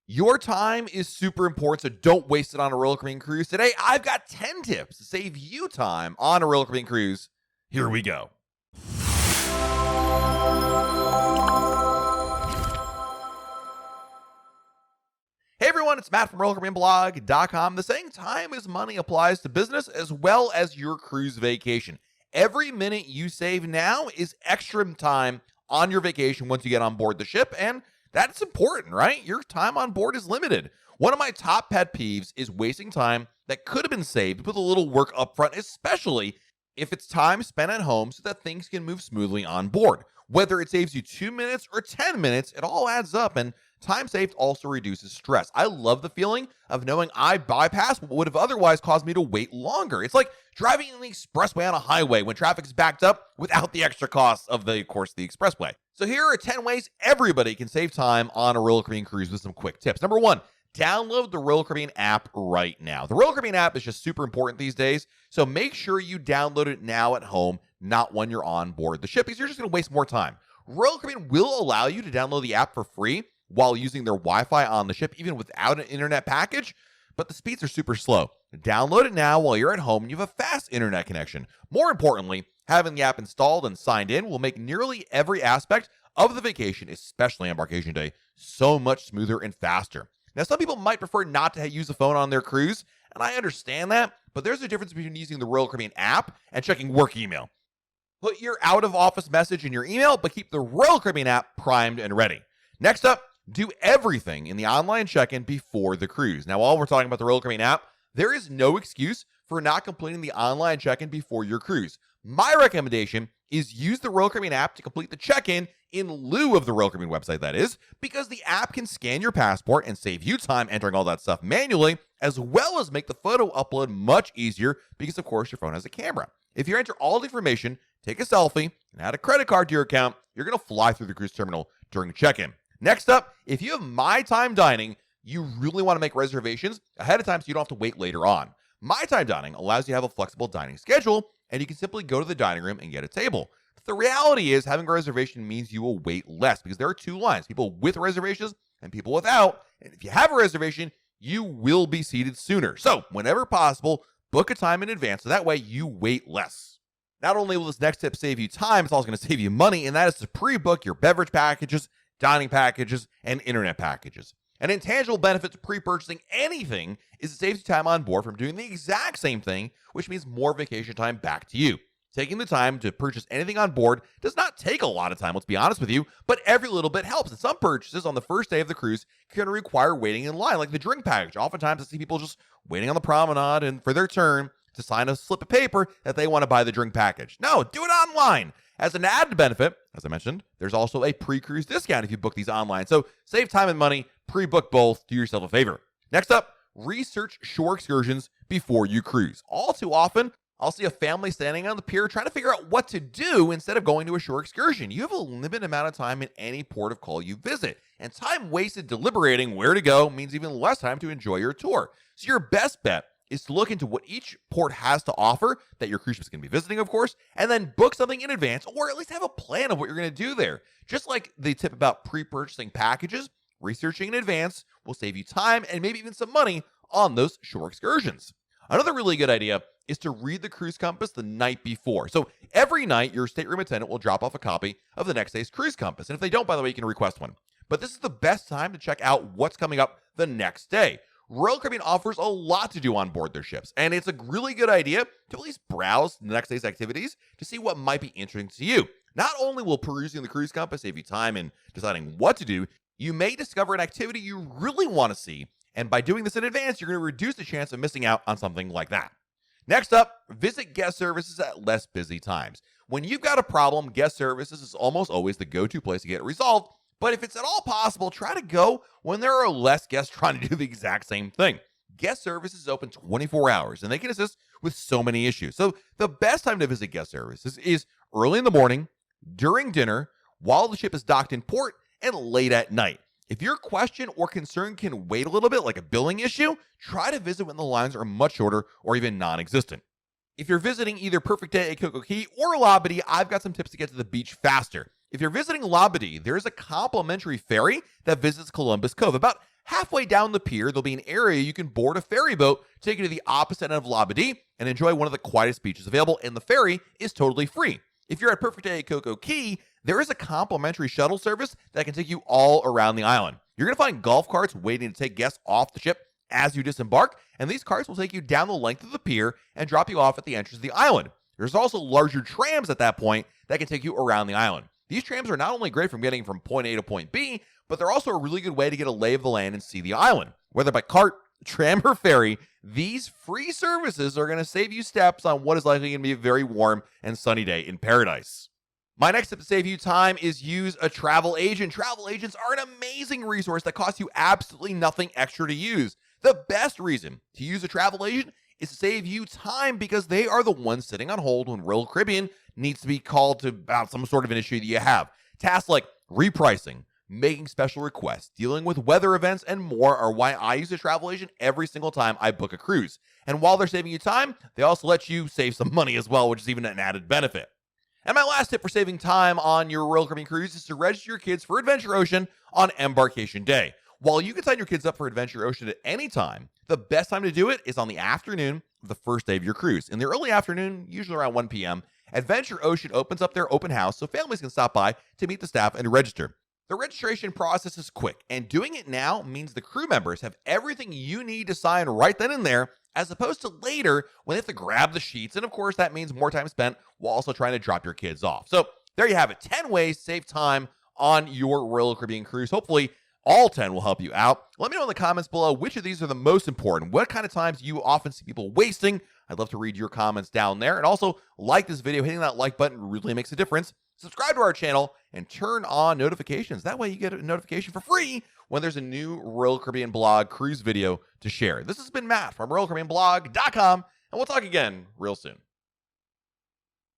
Your time is super important, so don't waste it on a roller coaster cruise. Today, I've got 10 tips to save you time on a roller coaster cruise. Here we go. Hey everyone, it's Matt from RollerCoasterBlog.com. The saying time is money applies to business as well as your cruise vacation. Every minute you save now is extra time on your vacation once you get on board the ship, and that's important, right? Your time on board is limited. One of my top pet peeves is wasting time that could have been saved with a little work up front, especially if it's time spent at home so that things can move smoothly on board. Whether it saves you 2 minutes or 10 minutes, it all adds up, and time saved also reduces stress. I love the feeling of knowing I bypassed what would have otherwise caused me to wait longer. It's like driving in the expressway on a highway when traffic's backed up without the extra costs of the expressway. So here are 10 ways everybody can save time on a roller coaster cruise with some quick tips. Number 1, download the Roller Caribbean app right now. The Roller Caribbean app is just super important these days, so make sure you download it now at home, not when you're on board the ship, because you're just going to waste more time. Roller Caribbean will allow you to download the app for free while using their Wi-Fi on the ship, even without an internet package, but the speeds are super slow. Download it now while you're at home and you have a fast internet connection. More importantly, having the app installed and signed in will make nearly every aspect of the vacation, especially embarkation day, so much smoother and faster. Now, some people might prefer not to use a phone on their cruise, and I understand that, but there's a difference between using the Royal Caribbean app and checking work email. Put your out-of-office message in your email, but keep the Royal Caribbean app primed and ready. Next up, do everything in the online check-in before the cruise. Now, while we're talking about the Royal Caribbean app, there is no excuse for not completing the online check-in before your cruise. My recommendation is use the Royal Caribbean app to complete the check-in in lieu of the Royal Caribbean website, that is, because the app can scan your passport and save you time entering all that stuff manually, as well as make the photo upload much easier because, of course, your phone has a camera. If you enter all the information, take a selfie, and add a credit card to your account, you're going to fly through the cruise terminal during check-in. Next up, if you have My Time Dining, you really want to make reservations ahead of time so you don't have to wait later on. My Time Dining allows you to have a flexible dining schedule, and you can simply go to the dining room and get a table. But the reality is having a reservation means you will wait less because there are two lines, people with reservations and people without. And if you have a reservation, you will be seated sooner. So whenever possible, book a time in advance so that way you wait less. Not only will this next tip save you time, it's also going to save you money, and that is to pre-book your beverage packages, dining packages, and internet packages. An intangible benefit to pre-purchasing anything is it saves you time on board from doing the exact same thing, which means more vacation time back to you. Taking the time to purchase anything on board does not take a lot of time, let's be honest with you, but every little bit helps. And some purchases on the first day of the cruise can require waiting in line, like the drink package. Oftentimes I see people just waiting on the promenade and for their turn to sign a slip of paper that they want to buy the drink package. No, do it online. As an added benefit, as I mentioned, there's also a pre-cruise discount if you book these online. So save time and money, pre-book both, do yourself a favor. Next up, research shore excursions before you cruise. All too often, I'll see a family standing on the pier trying to figure out what to do instead of going to a shore excursion. You have a limited amount of time in any port of call you visit, and time wasted deliberating where to go means even less time to enjoy your tour. So your best bet is to look into what each port has to offer that your cruise ship is going to be visiting, of course, and then book something in advance, or at least have a plan of what you're going to do there. Just like the tip about pre-purchasing packages, researching in advance will save you time and maybe even some money on those shore excursions. Another really good idea is to read the cruise compass the night before. So every night, your stateroom attendant will drop off a copy of the next day's cruise compass. And if they don't, by the way, you can request one. But this is the best time to check out what's coming up the next day. Royal Caribbean offers a lot to do on board their ships, and it's a really good idea to at least browse the next day's activities to see what might be interesting to you. Not only will perusing the cruise compass save you time in deciding what to do, you may discover an activity you really want to see, and by doing this in advance, you're going to reduce the chance of missing out on something like that. Next up, visit guest services at less busy times. When you've got a problem, guest services is almost always the go-to place to get it resolved. But if it's at all possible, try to go when there are less guests trying to do the exact same thing. Guest services is open 24 hours, and they can assist with so many issues. So the best time to visit guest services is early in the morning, during dinner, while the ship is docked in port, and late at night. If your question or concern can wait a little bit, like a billing issue, try to visit when the lines are much shorter or even non-existent. If you're visiting either Perfect Day at Coco Cay or Labadee, I've got some tips to get to the beach faster. If you're visiting Labadee, there is a complimentary ferry that visits Columbus Cove, about Halfway down the pier, there'll be an area you can board a ferry boat, take you to the opposite end of Labadee, and enjoy one of the quietest beaches available, and the ferry is totally free. If you're at Perfect Day at Coco Key, there is a complimentary shuttle service that can take you all around the island. You're going to find golf carts waiting to take guests off the ship as you disembark, and these carts will take you down the length of the pier and drop you off at the entrance of the island. There's also larger trams at that point that can take you around the island. These trams are not only great for getting from point A to point B, but they're also a really good way to get a lay of the land and see the island. Whether by cart, tram, or ferry, these free services are going to save you steps on what is likely going to be a very warm and sunny day in paradise. My next tip to save you time is use a travel agent. Travel agents are an amazing resource that costs you absolutely nothing extra to use. The best reason to use a travel agent is to save you time because they are the ones sitting on hold when Royal Caribbean needs to be called to about some sort of an issue that you have. Tasks like repricing, making special requests, dealing with weather events, and more are why I use a travel agent every single time I book a cruise. And while they're saving you time, they also let you save some money as well, which is even an added benefit. And my last tip for saving time on your Royal Caribbean cruise is to register your kids for Adventure Ocean on embarkation day. While you can sign your kids up for Adventure Ocean at any time, the best time to do it is on the afternoon of the first day of your cruise. In the early afternoon, usually around 1 p.m., Adventure Ocean opens up their open house so families can stop by to meet the staff and register. The registration process is quick, and doing it now means the crew members have everything you need to sign right then and there, as opposed to later when they have to grab the sheets. And of course, that means more time spent while also trying to drop your kids off. So there you have it, 10 ways to save time on your Royal Caribbean cruise. Hopefully, all 10 will help you out. Let me know in the comments below which of these are the most important. What kind of times do you often see people wasting? I'd love to read your comments down there. And also, like this video. Hitting that like button really makes a difference. Subscribe to our channel and turn on notifications. That way you get a notification for free when there's a new Royal Caribbean blog cruise video to share. This has been Matt from RoyalCaribbeanBlog.com, and we'll talk again real soon.